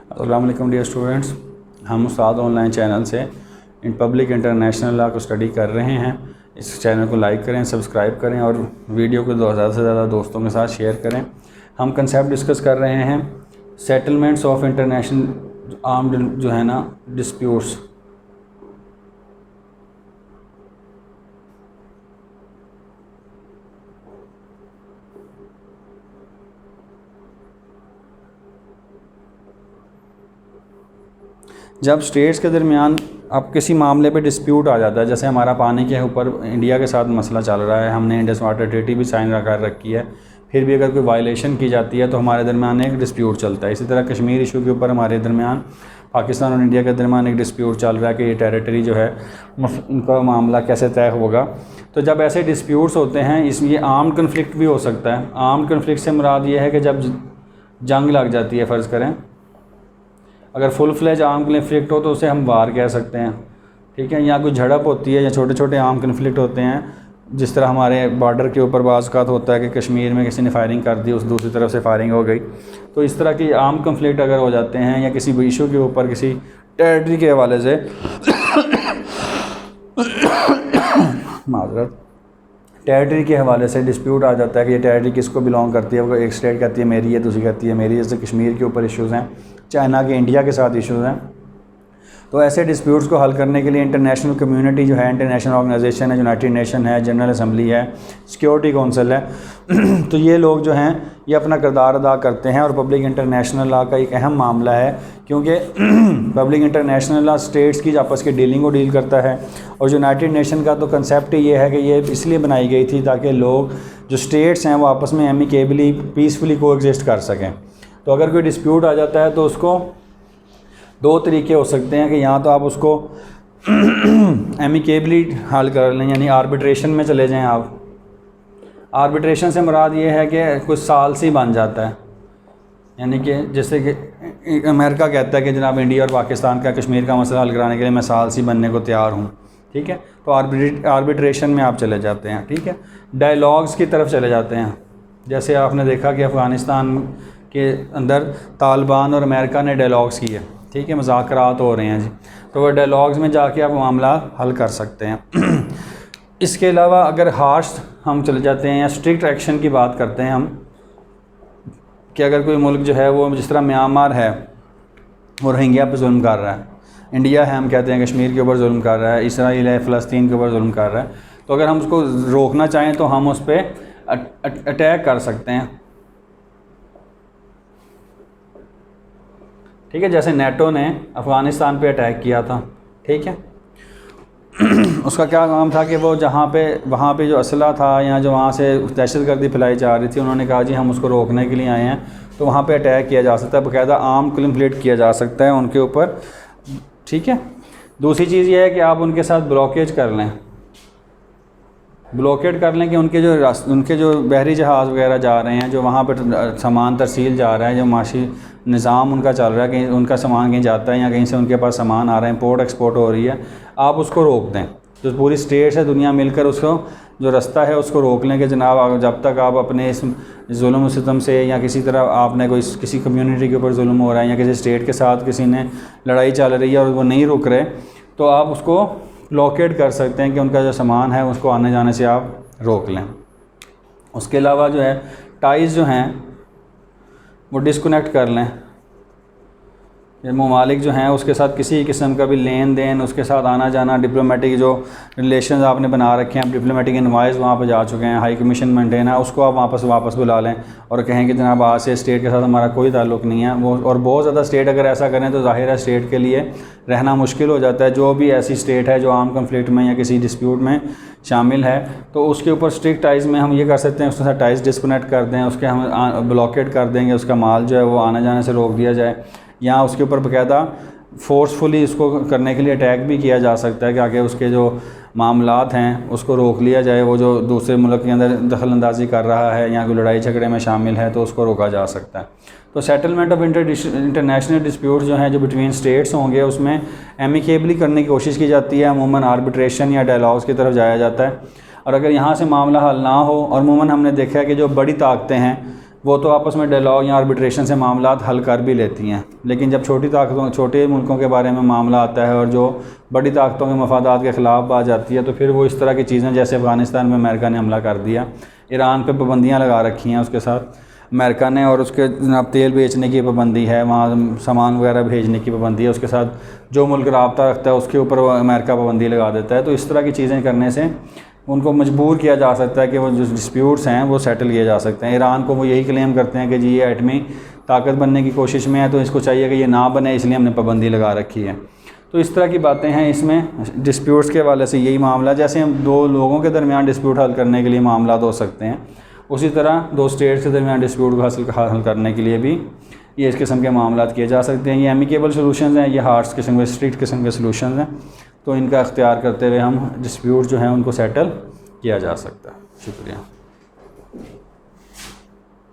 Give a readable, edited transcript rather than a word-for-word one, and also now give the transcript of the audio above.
अस्सलाम वालेकुम dear students, हम उस्ताद ऑनलाइन चैनल से इन पब्लिक इंटरनेशनल लॉ को स्टडी कर रहे हैं। इस चैनल को लाइक करें, सब्सक्राइब करें और वीडियो को ज़्यादा से ज़्यादा दोस्तों के साथ शेयर करें। हम कंसेप्ट डिस्कस कर रहे हैं सेटलमेंट्स ऑफ इंटरनेशनल आर्म्ड जो है ना डिस्प्यूट्स। जब स्टेट्स के दरमियान अब किसी मामले पे डिस्प्यूट आ जाता है, जैसे हमारा पानी के ऊपर इंडिया के साथ मसला चल रहा है, हमने इंडस वाटर ट्रीटी भी साइन कर रखी है, फिर भी अगर कोई वायलेशन की जाती है तो हमारे दरमियान एक डिस्प्यूट चलता है। इसी तरह कश्मीर इशू के ऊपर हमारे दरमियान पाकिस्तान और इंडिया के दरमियान एक डिस्प्यूट चल रहा है कि ये टेरिटरी जो है उनका मामला कैसे तय होगा। तो जब ऐसे डिस्प्यूट्स होते हैं, इसमें ये आर्म्ड कन्फ्लिक्ट भी हो सकता है। आर्म्ड कन्फ्लिक्ट से मुराद ये है कि जब जंग लग जाती है, फ़र्ज़ करें अगर फुल फ्लेज आर्म कन्फ्लिक्ट हो तो उसे हम वार कह सकते हैं, ठीक है। या कोई झड़प होती है या छोटे छोटे आर्म कन्फ्लिक्ट होते हैं, जिस तरह हमारे बॉर्डर के ऊपर बाज़ का होता है कि कश्मीर में किसी ने फायरिंग कर दी, उस दूसरी तरफ से फायरिंग हो गई। तो इस तरह की आर्म कन्फ्लिक्ट अगर हो जाते हैं या किसी इशू के ऊपर किसी टेरिटरी के हवाले से माजरत टेरिटरी के हवाले से डिस्प्यूट आ जाता है कि ये टेरिटरी किसको बिलोंग करती है। वो एक स्टेट कहती है मेरी है, दूसरी कहती है मेरी। जैसे कश्मीर के ऊपर इश्यूज़ हैं, चाइना के इंडिया के साथ इश्यूज़ हैं। तो ऐसे डिस्प्यूट्स को हल करने के लिए इंटरनेशनल कम्युनिटी जो है, इंटरनेशनल ऑर्गेनाइजेशन है, यूनाइटेड नेशन है, जनरल असम्बली है, सिक्योरिटी काउंसिल है तो ये लोग जो हैं ये अपना किरदार अदा करते हैं। और पब्लिक इंटरनेशनल लॉ का एक अहम मामला है, क्योंकि पब्लिक इंटरनेशनल लॉ स्टेट्स की आपस की डीलिंग को डील करता है। और यूनाइटेड नेशन का तो कंसेप्ट ही ये है कि ये इसलिए बनाई गई थी ताकि लोग जो स्टेट्स हैं वो आपस में एमिकेबली पीसफुली को एग्जिस्ट कर सकें। तो अगर कोई डिस्प्यूट आ जाता है तो उसको दो तरीके हो सकते हैं कि या तो आप उसको एमिकेबली हल कर लें, यानी आर्बिट्रेशन में चले जाएं आप। आर्बिट्रेशन से मुराद ये है कि कुछ साल से ही बन जाता है, यानी कि जैसे कि अमेरिका कहता है कि जनाब इंडिया और पाकिस्तान का कश्मीर का मसला हल कराने के लिए मैं साल से बनने को तैयार हूँ, ठीक है। तो आर्बिट्रेशन में आप चले जाते हैं, ठीक है। डायलॉग्स की तरफ चले जाते हैं, जैसे आपने देखा कि अफ़गानिस्तान के अंदर तालिबान और अमेरिका ने डायलॉग्स किए, ठीक है, मुज़ाकरात हो रहे हैं जी। तो वह डायलॉग्स में जाके आप मामला हल कर सकते हैं। इसके अलावा अगर हार्श हम चले जाते हैं या स्ट्रिक्ट एक्शन की बात करते हैं हम, कि अगर कोई मुल्क जो है वो जिस तरह म्यांमार है वो रोहिंग्या पर जुल्म कर रहा है, इंडिया है हम कहते हैं कश्मीर के ऊपर जुल्म कर रहा है, इसराइल है फ़लस्तीन के ऊपर जुल्म कर रहा है, तो अगर हम उसको रोकना चाहें तो हम उस पर अटैक कर सकते हैं, ठीक है। जैसे नेटो ने अफ़गानिस्तान पे अटैक किया था, ठीक है। उसका क्या काम था कि वो वहाँ पे जो असला था या जो वहाँ से दहशतगर्दी फैलाई जा रही थी, उन्होंने कहा जी हम उसको रोकने के लिए आए हैं, तो वहाँ पे अटैक किया जा सकता है, बाकायदा आर्म कन्फ्लिक्ट किया जा सकता है उनके ऊपर, ठीक है। दूसरी चीज़ ये है कि आप उनके साथ ब्लॉकेज कर लें, कि उनके जो बहरी जहाज़ वगैरह जा रहे हैं, जो वहाँ पर सामान तरसील जा रहा है, जो माशी निज़ाम उनका चल रहा है, कहीं उनका सामान कहीं जाता है या कहीं से उनके पास सामान आ रहा है, इंपोर्ट एक्सपोर्ट हो रही है, आप उसको रोक दें। जो पूरी स्टेट्स है दुनिया मिलकर उसको जो रास्ता है उसको रोक लें कि जनाब जब तक आप अपने इस जुल्म सितम से या किसी तरह आपने किसी कम्युनिटी के ऊपर जुल्म हो रहा है या किसी स्टेट के साथ किसी ने लड़ाई चल रही है और वो नहीं रुक रहे, तो आप उसको ब्लॉकेड कर सकते हैं कि उनका जो सामान है उसको आने जाने से आप रोक लें। उसके अलावा जो है टाइज़ जो हैं वो डिस्कनेक्ट कर लें। ये ममालिक जो हैं उसके साथ किसी किस्म का भी लेन देन, उसके साथ आना जाना, डिप्लोमेटिक जो रिलेशंस आपने बना रखे हैं, डिप्लोमेटिक इनवाइस वहाँ पर जा चुके हैं, हाई कमीशन मेंटेन है, उसको आप वापस बुला लें और कहें कि जनाब आज से स्टेट के साथ हमारा कोई ताल्लुक़ नहीं है। वो और बहुत ज़्यादा स्टेट अगर ऐसा करें तो ज़ाहिर है स्टेट के लिए रहना मुश्किल हो जाता है। जो भी ऐसी स्टेट है जो आर्म कन्फ्लिक्ट में या किसी डिस्प्यूट में शामिल है, तो उसके ऊपर स्ट्रिक्ट टाइज़ में हम ये कर सकते हैं, उसके साथ टाइज़ डिस्कनेक्ट कर दें, उसके हम ब्लॉकेट कर देंगे, उसका माल जो है वो आने जाने से रोक दिया जाए, या उसके ऊपर बाकायदा फ़ोर्सफुली इसको करने के लिए अटैक भी किया जा सकता है कि आगे उसके जो मामलात हैं उसको रोक लिया जाए। वो जो दूसरे मुल्क के अंदर दखल अंदाजी कर रहा है या कोई लड़ाई झगड़े में शामिल है तो उसको रोका जा सकता है। तो सेटलमेंट ऑफ इंटरनेशनल डिस्प्यूट जो हैं जो बिटवीन स्टेट्स होंगे उसमें एमिकेबली करने की कोशिश की जाती है, अमूमन आर्बिट्रेशन या डायलॉग्स की तरफ जाया जाता है। और अगर यहाँ से मामला हल ना हो, और अमूमन हमने देखा है कि जो बड़ी ताकतें हैं वो तो आपस में डायलॉग या आर्बिट्रेशन से मामला हल कर भी लेती हैं, लेकिन जब छोटे मुल्कों के बारे में मामला आता है और जो बड़ी ताकतों के मफादात के ख़िलाफ़ बात जाती है, तो फिर वो इस तरह की चीज़ें, जैसे अफ़गानिस्तान में अमेरिका ने हमला कर दिया, ईरान पे पाबंदियाँ लगा रखी हैं उसके साथ अमेरिका ने, और उसके जनाब तेल बेचने की पाबंदी है, वहाँ सामान वगैरह भेजने की पाबंदी है, उसके साथ जो मुल्क रब्ता रखता है उसके ऊपर अमेरिका पाबंदी लगा देता है। तो इस तरह की चीज़ें करने से उनको मजबूर किया जा सकता है कि वो जो डिस्प्यूट्स हैं वो सेटल किए जा सकते हैं। ईरान को वो यही क्लेम करते हैं कि जी ये एटमी ताकत बनने की कोशिश में है, तो इसको चाहिए कि ये ना बने, इसलिए हमने पाबंदी लगा रखी है। तो इस तरह की बातें हैं इसमें। डिस्प्यूट्स के हवाले से यही मामला, जैसे हम दो लोगों के दरमियान डिस्प्यूट हल करने के लिए मामला हो सकते हैं, उसी तरह दो स्टेट्स के दरमियान डिस्प्यूट को हल करने के लिए भी ये इस किस्म के मामला किए जा सकते हैं। ये एमिकेबल सलूशंस हैं, ये हार्श किस्म के, स्ट्रिक्ट किस्म के सलूशंस हैं। तो इनका इख्तियार करते हुए हम डिस्प्यूट जो हैं उनको सेटल किया जा सकता है। शुक्रिया।